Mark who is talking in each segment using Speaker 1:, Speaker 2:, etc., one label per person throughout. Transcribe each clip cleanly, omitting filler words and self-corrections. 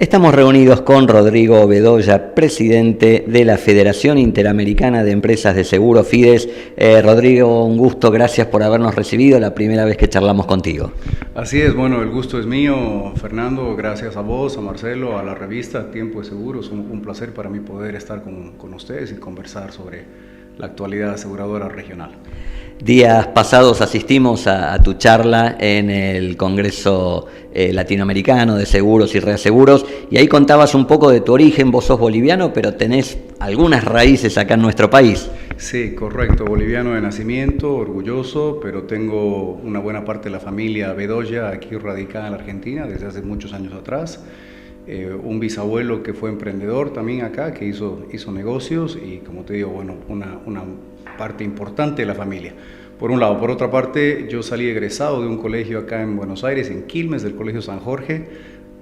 Speaker 1: Estamos reunidos con Rodrigo Bedoya, presidente de la Federación Interamericana de Empresas de Seguros, FIDES. Rodrigo, un gusto, gracias por habernos recibido, la primera vez que charlamos contigo.
Speaker 2: Así es, bueno, el gusto es mío, Fernando, gracias a vos, a Marcelo, a la revista Tiempo de Seguros, un placer para mí poder estar con ustedes y conversar sobre la actualidad aseguradora regional.
Speaker 1: Días pasados asistimos a tu charla en el Congreso Latinoamericano de Seguros y Reaseguros, y ahí contabas un poco de tu origen. Vos sos boliviano, pero tenés algunas raíces acá en nuestro país.
Speaker 2: Sí, correcto, boliviano de nacimiento, orgulloso, pero tengo una buena parte de la familia Bedoya aquí radicada en la Argentina desde hace muchos años atrás. Un bisabuelo que fue emprendedor también acá, que hizo negocios y, como te digo, bueno, una parte importante de la familia. Por un lado. Por otra parte, yo salí egresado de un colegio acá en Buenos Aires, en Quilmes, del Colegio San Jorge,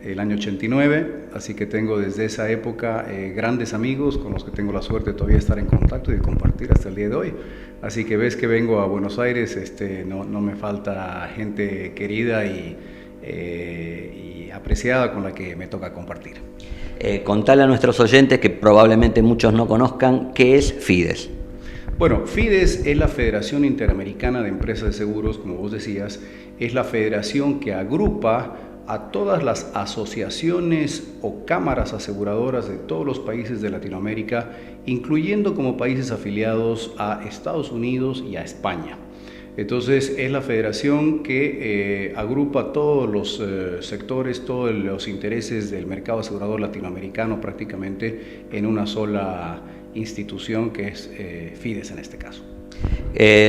Speaker 2: el año 89, así que tengo desde esa época grandes amigos con los que tengo la suerte de todavía estar en contacto y de compartir hasta el día de hoy. Así que ves que vengo a Buenos Aires, no me falta gente querida y apreciada con la que me toca compartir.
Speaker 1: Contale a nuestros oyentes, que probablemente muchos no conozcan, ¿qué es FIDES?
Speaker 2: Bueno, FIDES es la Federación Interamericana de Empresas de Seguros, como vos decías, es la federación que agrupa a todas las asociaciones o cámaras aseguradoras de todos los países de Latinoamérica, incluyendo como países afiliados a Estados Unidos y a España. Entonces es la federación que agrupa todos los sectores, todos los intereses del mercado asegurador latinoamericano prácticamente en una sola institución, que es FIDES en este caso.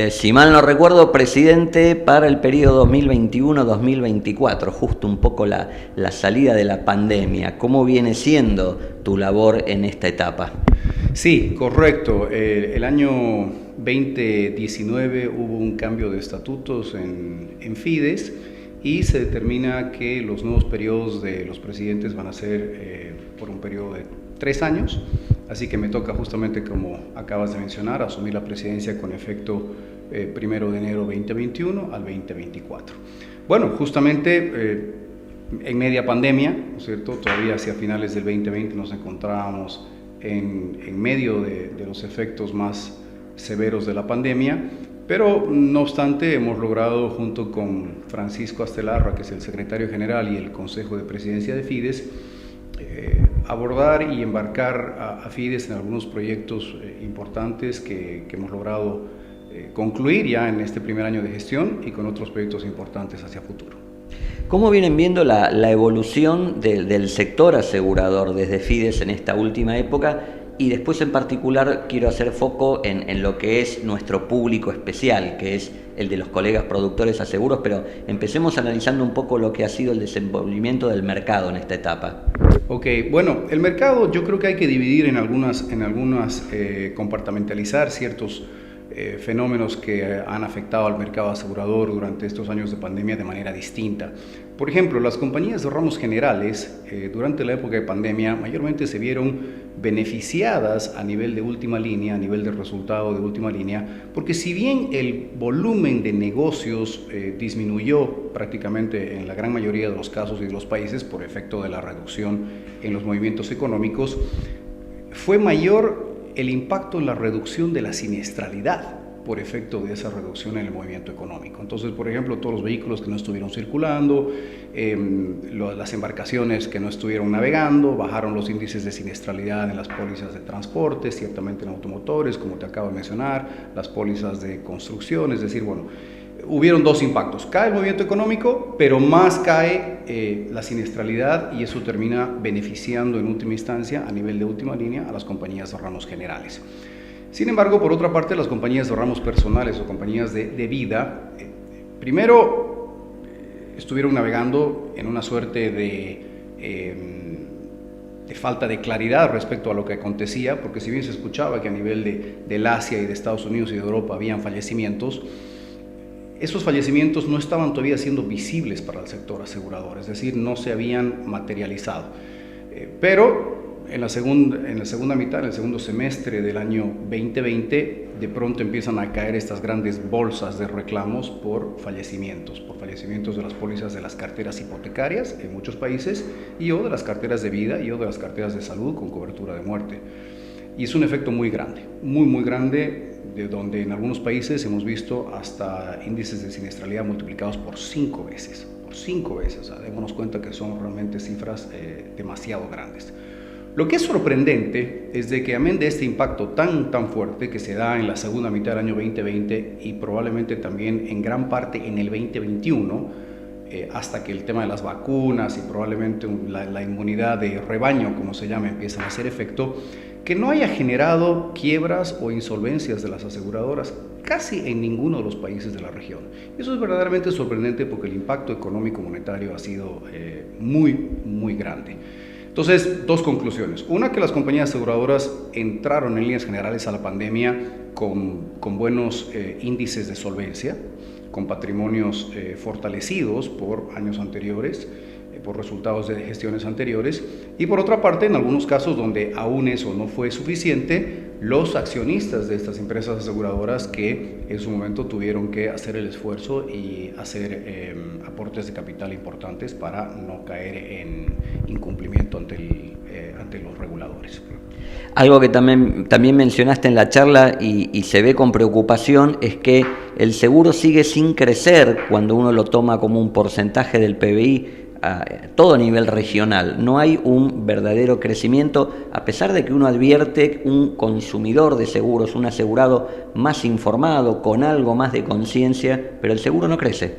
Speaker 1: Si mal no recuerdo, presidente para el periodo 2021-2024, justo un poco la salida de la pandemia. ¿Cómo viene siendo tu labor en esta etapa?
Speaker 2: Sí, correcto. El año 2019 hubo un cambio de estatutos en FIDES y se determina que los nuevos periodos de los presidentes van a ser por un periodo de 3 años. Así que me toca justamente, como acabas de mencionar, asumir la presidencia con efecto 1 de enero 2021 al 2024. Bueno, justamente en media pandemia, ¿no es cierto? Todavía hacia finales del 2020 nos encontrábamos en medio de los efectos más severos de la pandemia, pero no obstante hemos logrado, junto con Francisco Astelarra, que es el secretario general, y el Consejo de Presidencia de FIDES, abordar y embarcar a FIDES en algunos proyectos importantes que hemos logrado concluir ya en este primer año de gestión, y con otros proyectos importantes hacia futuro.
Speaker 1: ¿Cómo vienen viendo la evolución del sector asegurador desde FIDES en esta última época? Y después, en particular, quiero hacer foco en lo que es nuestro público especial, que es el de los colegas productores a seguros, pero empecemos analizando un poco lo que ha sido el desenvolvimiento del mercado en esta etapa.
Speaker 2: Ok, bueno, el mercado yo creo que hay que dividir en algunas compartimentalizar ciertos fenómenos que han afectado al mercado asegurador durante estos años de pandemia de manera distinta. Por ejemplo, las compañías de ramos generales durante la época de pandemia mayormente se vieron beneficiadas a nivel de última línea, a nivel de resultado de última línea, porque si bien el volumen de negocios disminuyó prácticamente en la gran mayoría de los casos y de los países por efecto de la reducción en los movimientos económicos, fue mayor el impacto en la reducción de la siniestralidad por efecto de esa reducción en el movimiento económico. Entonces, por ejemplo, todos los vehículos que no estuvieron circulando, las embarcaciones que no estuvieron navegando, bajaron los índices de siniestralidad en las pólizas de transporte, ciertamente en automotores, como te acabo de mencionar, las pólizas de construcción, es decir, bueno, hubieron dos impactos. Cae el movimiento económico, pero más cae la siniestralidad, y eso termina beneficiando en última instancia, a nivel de última línea, a las compañías de ramos generales. Sin embargo, por otra parte, las compañías de ramos personales o compañías de vida, primero estuvieron navegando en una suerte de falta de claridad respecto a lo que acontecía, porque si bien se escuchaba que a nivel del Asia y de Estados Unidos y de Europa habían fallecimientos, esos fallecimientos no estaban todavía siendo visibles para el sector asegurador, es decir, no se habían materializado. Pero en la segunda mitad, en el segundo semestre del año 2020, de pronto empiezan a caer estas grandes bolsas de reclamos por fallecimientos de las pólizas de las carteras hipotecarias en muchos países y o de las carteras de vida y o de las carteras de salud con cobertura de muerte. Y es un efecto muy grande, muy grande, de donde en algunos países hemos visto hasta índices de siniestralidad multiplicados por 5 veces. Por 5 veces, o sea, démonos cuenta que son realmente cifras demasiado grandes. Lo que es sorprendente es de que amén de este impacto tan fuerte que se da en la segunda mitad del año 2020 y probablemente también en gran parte en el 2021, hasta que el tema de las vacunas y probablemente la inmunidad de rebaño, como se llama, empiezan a hacer efecto, que no haya generado quiebras o insolvencias de las aseguradoras casi en ninguno de los países de la región. Eso es verdaderamente sorprendente porque el impacto económico monetario ha sido muy grande. Entonces, dos conclusiones. Una, que las compañías aseguradoras entraron en líneas generales a la pandemia con buenos índices de solvencia, con patrimonios fortalecidos por años anteriores, por resultados de gestiones anteriores, y por otra parte, en algunos casos donde aún eso no fue suficiente, los accionistas de estas empresas aseguradoras que en su momento tuvieron que hacer el esfuerzo y hacer aportes de capital importantes para no caer en incumplimiento ante los reguladores.
Speaker 1: Algo que también mencionaste en la charla y se ve con preocupación es que el seguro sigue sin crecer cuando uno lo toma como un porcentaje del PBI a todo nivel regional. No hay un verdadero crecimiento, a pesar de que uno advierte un consumidor de seguros, un asegurado más informado, con algo más de conciencia, pero el seguro no crece.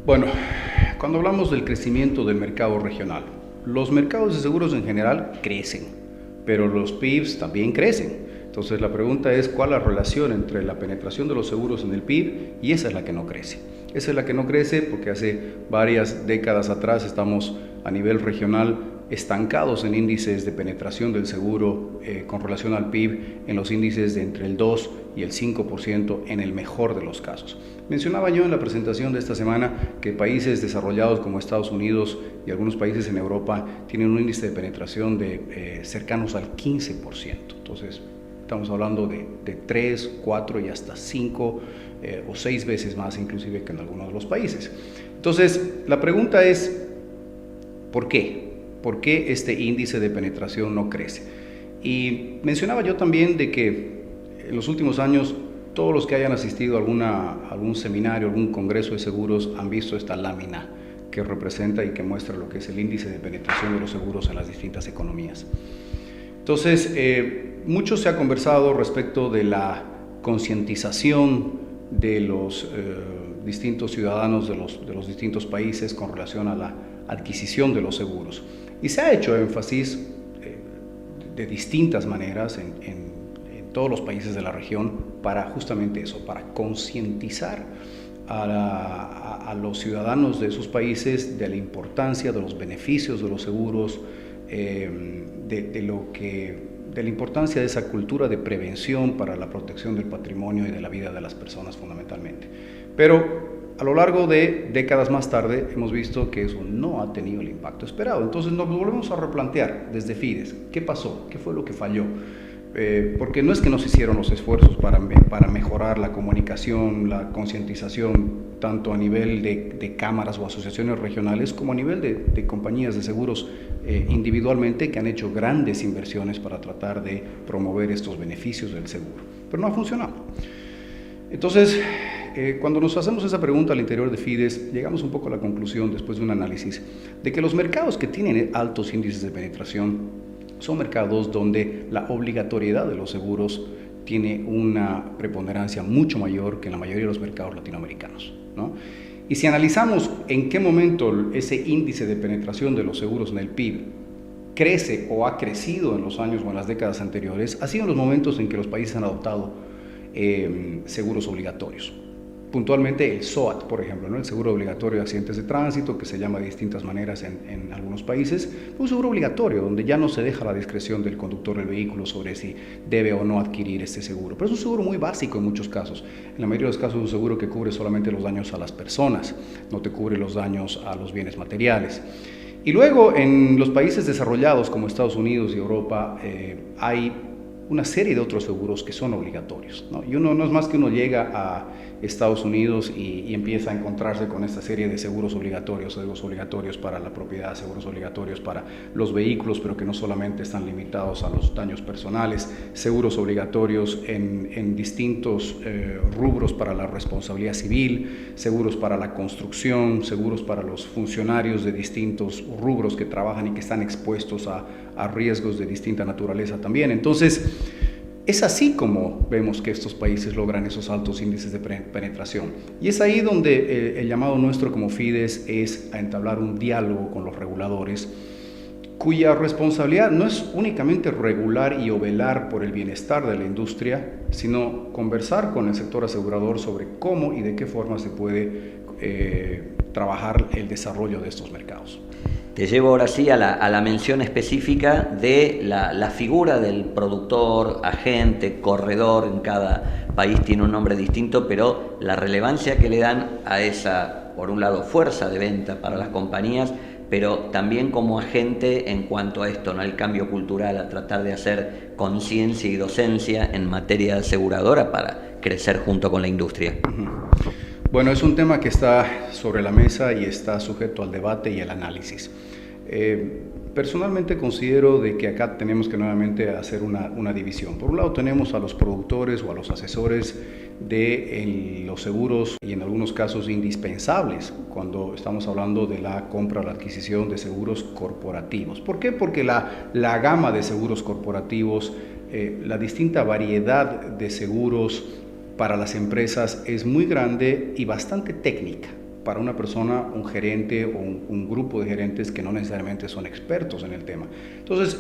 Speaker 2: Bueno, cuando hablamos del crecimiento del mercado regional, los mercados de seguros en general crecen, pero los PIBs también crecen. Entonces la pregunta es cuál es la relación entre la penetración de los seguros en el PIB, y esa es la que no crece. Esa es la que no crece porque hace varias décadas atrás estamos a nivel regional estancados en índices de penetración del seguro con relación al PIB, en los índices de entre el 2 y el 5% en el mejor de los casos. Mencionaba yo en la presentación de esta semana que países desarrollados como Estados Unidos y algunos países en Europa tienen un índice de penetración de cercanos al 15%. Entonces, estamos hablando de 3, 4 y hasta 5 o 6 veces más inclusive que en algunos de los países. Entonces, la pregunta es, ¿por qué? ¿Por qué este índice de penetración no crece? Y mencionaba yo también de que en los últimos años todos los que hayan asistido a algún seminario, algún congreso de seguros han visto esta lámina que representa y que muestra lo que es el índice de penetración de los seguros en las distintas economías. Entonces, mucho se ha conversado respecto de la concientización de los distintos ciudadanos de los distintos países con relación a la adquisición de los seguros. Y se ha hecho énfasis de distintas maneras en todos los países de la región para justamente eso, para concientizar a los ciudadanos de esos países de la importancia, de los beneficios de los seguros, de la importancia de esa cultura de prevención para la protección del patrimonio y de la vida de las personas fundamentalmente. Pero a lo largo de décadas más tarde hemos visto que eso no ha tenido el impacto esperado. Entonces nos volvemos a replantear desde Fides, ¿qué pasó? ¿Qué fue lo que falló? Porque no es que no se hicieron los esfuerzos para mejorar la comunicación, la concientización, tanto a nivel de cámaras o asociaciones regionales como a nivel de compañías de seguros individualmente que han hecho grandes inversiones para tratar de promover estos beneficios del seguro, pero no ha funcionado. Entonces, cuando nos hacemos esa pregunta al interior de Fides, llegamos un poco a la conclusión, después de un análisis, de que los mercados que tienen altos índices de penetración son mercados donde la obligatoriedad de los seguros tiene una preponderancia mucho mayor que en la mayoría de los mercados latinoamericanos, ¿no? Y si analizamos en qué momento ese índice de penetración de los seguros en el PIB crece o ha crecido en los años o en las décadas anteriores, ha sido en los momentos en que los países han adoptado seguros obligatorios. Puntualmente el SOAT, por ejemplo, ¿no? El seguro obligatorio de accidentes de tránsito, que se llama de distintas maneras en algunos países, un seguro obligatorio donde ya no se deja la discreción del conductor del vehículo sobre si debe o no adquirir este seguro. Pero es un seguro muy básico en muchos casos. En la mayoría de los casos es un seguro que cubre solamente los daños a las personas, no te cubre los daños a los bienes materiales. Y luego en los países desarrollados como Estados Unidos y Europa hay una serie de otros seguros que son obligatorios, ¿no? Y uno no es más que uno llega a Estados Unidos y empieza a encontrarse con esta serie de seguros obligatorios para la propiedad, seguros obligatorios para los vehículos, pero que no solamente están limitados a los daños personales, seguros obligatorios en distintos rubros para la responsabilidad civil, seguros para la construcción, seguros para los funcionarios de distintos rubros que trabajan y que están expuestos a riesgos de distinta naturaleza también. Entonces, es así como vemos que estos países logran esos altos índices de penetración. Y es ahí donde el llamado nuestro como Fides es a entablar un diálogo con los reguladores, cuya responsabilidad no es únicamente regular y velar por el bienestar de la industria, sino conversar con el sector asegurador sobre cómo y de qué forma se puede trabajar el desarrollo de estos mercados.
Speaker 1: Te llevo ahora sí a la mención específica de la figura del productor, agente, corredor. En cada país tiene un nombre distinto, pero la relevancia que le dan a esa, por un lado, fuerza de venta para las compañías, pero también como agente en cuanto a esto, ¿no? El cambio cultural, a tratar de hacer conciencia y docencia en materia aseguradora para crecer junto con la industria.
Speaker 2: Bueno, es un tema que está sobre la mesa y está sujeto al debate y al análisis. Personalmente considero de que acá tenemos que nuevamente hacer una división. Por un lado tenemos a los productores o a los asesores de los seguros y en algunos casos indispensables cuando estamos hablando de la compra o la adquisición de seguros corporativos. ¿Por qué? Porque la gama de seguros corporativos, la distinta variedad de seguros para las empresas es muy grande y bastante técnica para una persona, un gerente o un grupo de gerentes que no necesariamente son expertos en el tema. Entonces,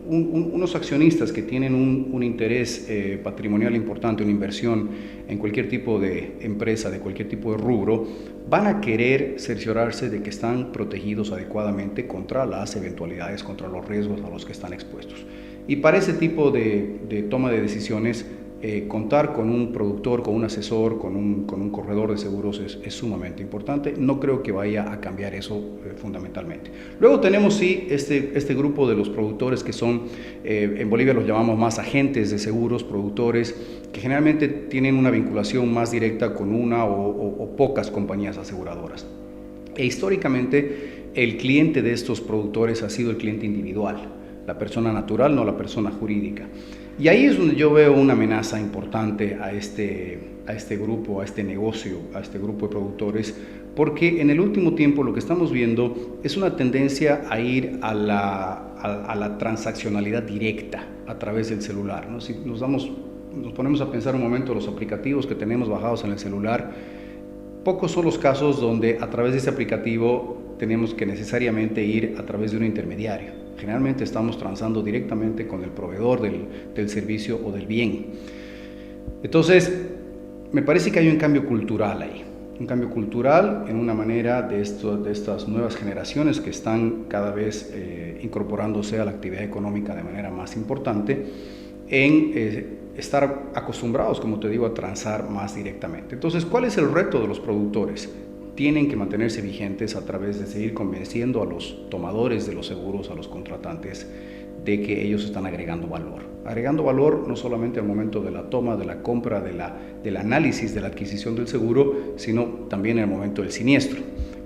Speaker 2: unos accionistas que tienen un interés patrimonial importante, una inversión en cualquier tipo de empresa, de cualquier tipo de rubro, van a querer cerciorarse de que están protegidos adecuadamente contra las eventualidades, contra los riesgos a los que están expuestos. Y para ese tipo de toma de decisiones, contar con un productor, con un asesor, con un corredor de seguros es sumamente importante. No creo que vaya a cambiar eso fundamentalmente. Luego tenemos sí este grupo de los productores que son, en Bolivia los llamamos más agentes de seguros, productores, que generalmente tienen una vinculación más directa con una o pocas compañías aseguradoras. E históricamente el cliente de estos productores ha sido el cliente individual, la persona natural, no la persona jurídica. Y ahí es donde yo veo una amenaza importante a este grupo, a este negocio, a este grupo de productores, porque en el último tiempo lo que estamos viendo es una tendencia a ir a la transaccionalidad directa a través del celular, ¿no? Si nos ponemos a pensar un momento los aplicativos que tenemos bajados en el celular, pocos son los casos donde a través de ese aplicativo tenemos que necesariamente ir a través de un intermediario. Generalmente estamos transando directamente con el proveedor del servicio o del bien. Entonces, me parece que hay un cambio cultural ahí. Un cambio cultural en una manera de estas nuevas generaciones que están cada vez incorporándose a la actividad económica de manera más importante, en estar acostumbrados, como te digo, a transar más directamente. Entonces, ¿cuál es el reto de los productores? Tienen que mantenerse vigentes a través de seguir convenciendo a los tomadores de los seguros, a los contratantes, de que ellos están agregando valor. Agregando valor no solamente al momento de la toma, de la compra, del análisis, de la adquisición del seguro, sino también en el momento del siniestro,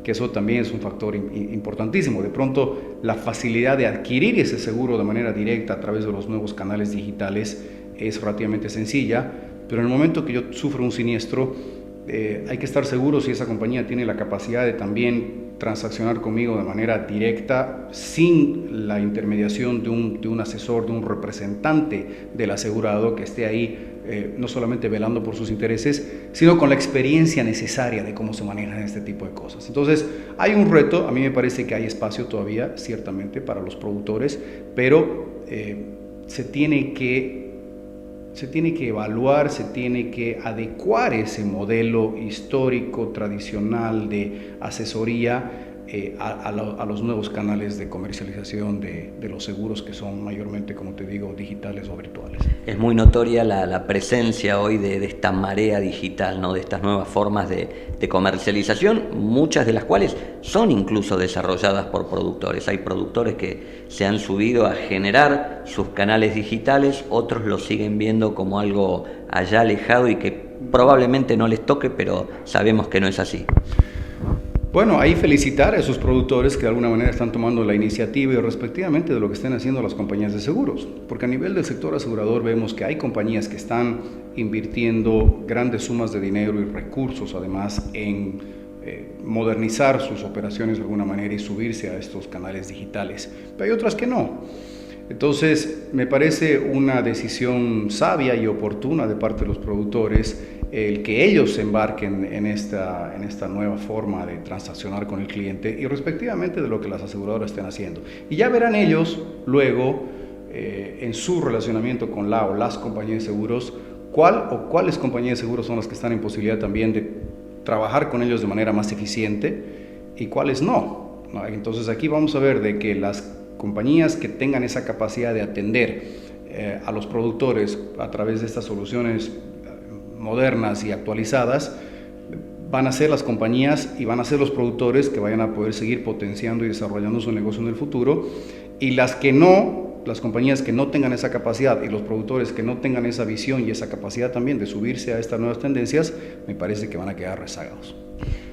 Speaker 2: que eso también es un factor importantísimo. De pronto, la facilidad de adquirir ese seguro de manera directa a través de los nuevos canales digitales es relativamente sencilla, pero en el momento que yo sufro un siniestro, hay que estar seguro si esa compañía tiene la capacidad de también transaccionar conmigo de manera directa sin la intermediación de un asesor, de un representante del asegurado que esté ahí no solamente velando por sus intereses, sino con la experiencia necesaria de cómo se manejan este tipo de cosas. Entonces, hay un reto. A mí me parece que hay espacio todavía, ciertamente, para los productores, pero se tiene que evaluar, se tiene que adecuar ese modelo histórico, tradicional de asesoría a los nuevos canales de comercialización de los seguros, que son mayormente, como te digo, digitales o virtuales.
Speaker 1: Es muy notoria la presencia hoy de esta marea digital, ¿no? De estas nuevas formas de comercialización, muchas de las cuales son incluso desarrolladas por productores. Hay productores que se han subido a generar sus canales digitales, otros lo siguen viendo como algo allá alejado y que probablemente no les toque, pero sabemos que no es así.
Speaker 2: Bueno, ahí felicitar a esos productores que de alguna manera están tomando la iniciativa y respectivamente de lo que estén haciendo las compañías de seguros, porque a nivel del sector asegurador vemos que hay compañías que están invirtiendo grandes sumas de dinero y recursos además en modernizar sus operaciones de alguna manera y subirse a estos canales digitales, pero hay otras que no. Entonces, me parece una decisión sabia y oportuna de parte de los productores el que ellos se embarquen en esta nueva forma de transaccionar con el cliente y respectivamente de lo que las aseguradoras estén haciendo. Y ya verán ellos luego, en su relacionamiento con la o las compañías de seguros, cuál o cuáles compañías de seguros son las que están en posibilidad también de trabajar con ellos de manera más eficiente y cuáles no. Entonces aquí vamos a ver de que las compañías que tengan esa capacidad de atender a los productores a través de estas soluciones modernas y actualizadas van a ser las compañías y van a ser los productores que vayan a poder seguir potenciando y desarrollando su negocio en el futuro, y las compañías que no tengan esa capacidad y los productores que no tengan esa visión y esa capacidad también de subirse a estas nuevas tendencias, me parece que van a quedar rezagados.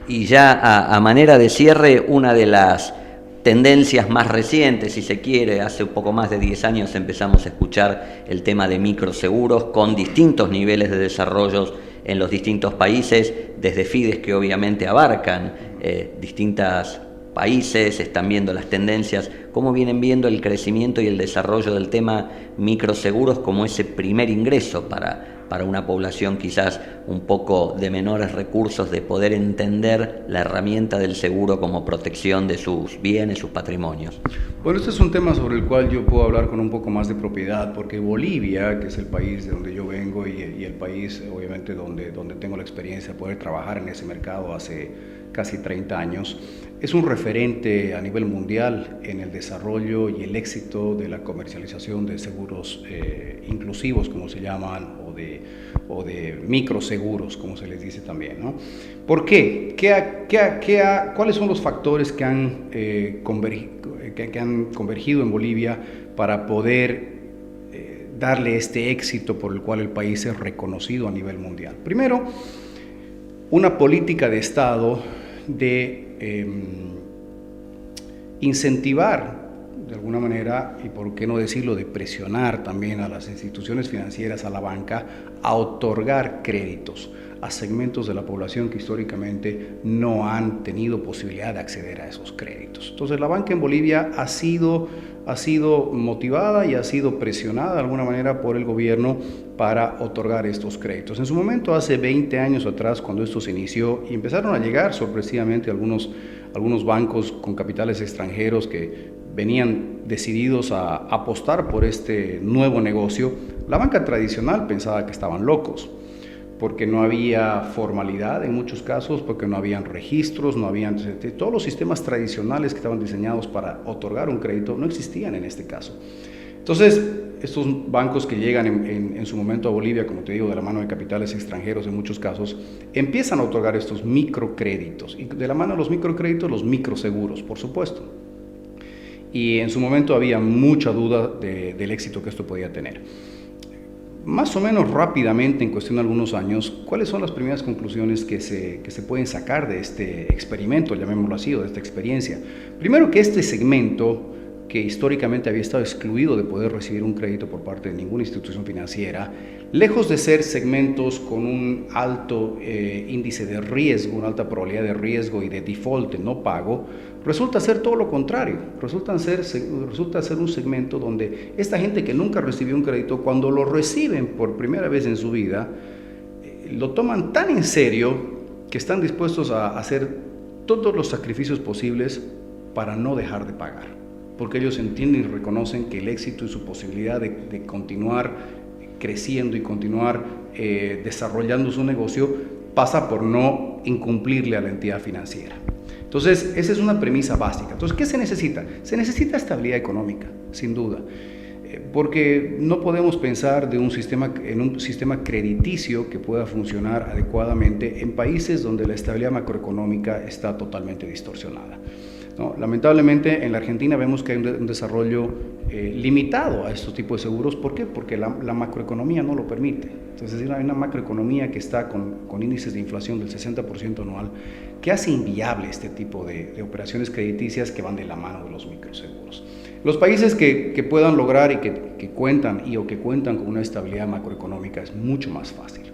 Speaker 1: Y ya a manera de cierre, una de las tendencias más recientes, si se quiere, hace un poco más de 10 años empezamos a escuchar el tema de microseguros con distintos niveles de desarrollo en los distintos países, desde FIDES que obviamente abarcan distintos países, están viendo las tendencias, cómo vienen viendo el crecimiento y el desarrollo del tema microseguros como ese primer ingreso para una población quizás un poco de menores recursos, de poder entender la herramienta del seguro como protección de sus bienes, sus patrimonios.
Speaker 2: Bueno, este es un tema sobre el cual yo puedo hablar con un poco más de propiedad, porque Bolivia, que es el país de donde yo vengo y el país obviamente donde tengo la experiencia de poder trabajar en ese mercado hace casi 30 años, es un referente a nivel mundial en el desarrollo y el éxito de la comercialización de seguros inclusivos, como se llaman, o de microseguros, como se les dice también, ¿no? ¿Por qué? ¿Cuáles son los factores que han convergido en Bolivia para poder darle este éxito por el cual el país es reconocido a nivel mundial? Primero, una política de Estado de incentivar de alguna manera, y por qué no decirlo, de presionar también a las instituciones financieras, a la banca, a otorgar créditos a segmentos de la población que históricamente no han tenido posibilidad de acceder a esos créditos. Entonces la banca en Bolivia ha sido motivada y ha sido presionada de alguna manera por el gobierno para otorgar estos créditos. En su momento, hace 20 años atrás, cuando esto se inició y empezaron a llegar sorpresivamente algunos bancos con capitales extranjeros que venían decididos a apostar por este nuevo negocio, la banca tradicional pensaba que estaban locos, porque no había formalidad en muchos casos, porque no habían registros, todos los sistemas tradicionales que estaban diseñados para otorgar un crédito no existían en este caso. Entonces, estos bancos que llegan en su momento a Bolivia, como te digo, de la mano de capitales extranjeros en muchos casos, empiezan a otorgar estos microcréditos, y de la mano de los microcréditos, los microseguros, por supuesto. Y en su momento había mucha duda del éxito que esto podía tener. Más o menos rápidamente, en cuestión de algunos años, ¿cuáles son las primeras conclusiones que se pueden sacar de este experimento, llamémoslo así, o de esta experiencia? Primero, que este segmento, que históricamente había estado excluido de poder recibir un crédito por parte de ninguna institución financiera, lejos de ser segmentos con un alto índice de riesgo, una alta probabilidad de riesgo y de default, de no pago, resulta ser todo lo contrario. Resulta ser un segmento donde esta gente que nunca recibió un crédito, cuando lo reciben por primera vez en su vida, lo toman tan en serio que están dispuestos a hacer todos los sacrificios posibles para no dejar de pagar, porque ellos entienden y reconocen que el éxito y su posibilidad de continuar creciendo y continuar desarrollando su negocio pasa por no incumplirle a la entidad financiera. Entonces, esa es una premisa básica. Entonces, ¿qué se necesita? Se necesita estabilidad económica, sin duda, porque no podemos pensar en un sistema crediticio que pueda funcionar adecuadamente en países donde la estabilidad macroeconómica está totalmente distorsionada, ¿no? Lamentablemente en la Argentina vemos que hay un desarrollo limitado a estos tipos de seguros. ¿Por qué? Porque la macroeconomía no lo permite. Entonces hay una macroeconomía que está con índices de inflación del 60% anual, que hace inviable este tipo de operaciones crediticias que van de la mano de los microseguros. Los países que puedan lograr y que cuentan con una estabilidad macroeconómica es mucho más fácil.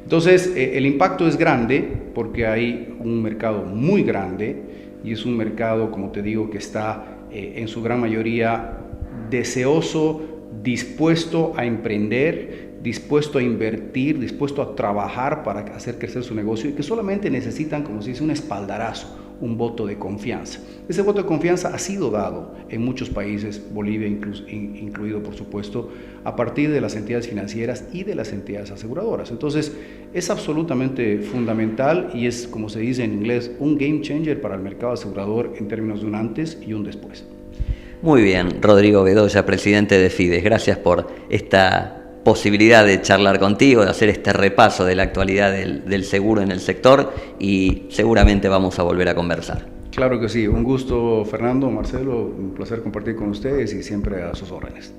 Speaker 2: Entonces el impacto es grande porque hay un mercado muy grande y es un mercado, como te digo, que está en su gran mayoría deseoso, dispuesto a emprender, dispuesto a invertir, dispuesto a trabajar para hacer crecer su negocio, y que solamente necesitan, como se dice, un espaldarazo, un voto de confianza. Ese voto de confianza ha sido dado en muchos países, Bolivia incluido por supuesto, a partir de las entidades financieras y de las entidades aseguradoras. Entonces es absolutamente fundamental y es, como se dice en inglés, un game changer para el mercado asegurador en términos de un antes y un después.
Speaker 1: Muy bien, Rodrigo Bedoya, presidente de Fides, gracias por esta posibilidad de charlar contigo, de hacer este repaso de la actualidad del seguro en el sector, y seguramente vamos a volver a conversar.
Speaker 2: Claro que sí, un gusto, Fernando, Marcelo, un placer compartir con ustedes y siempre a sus órdenes.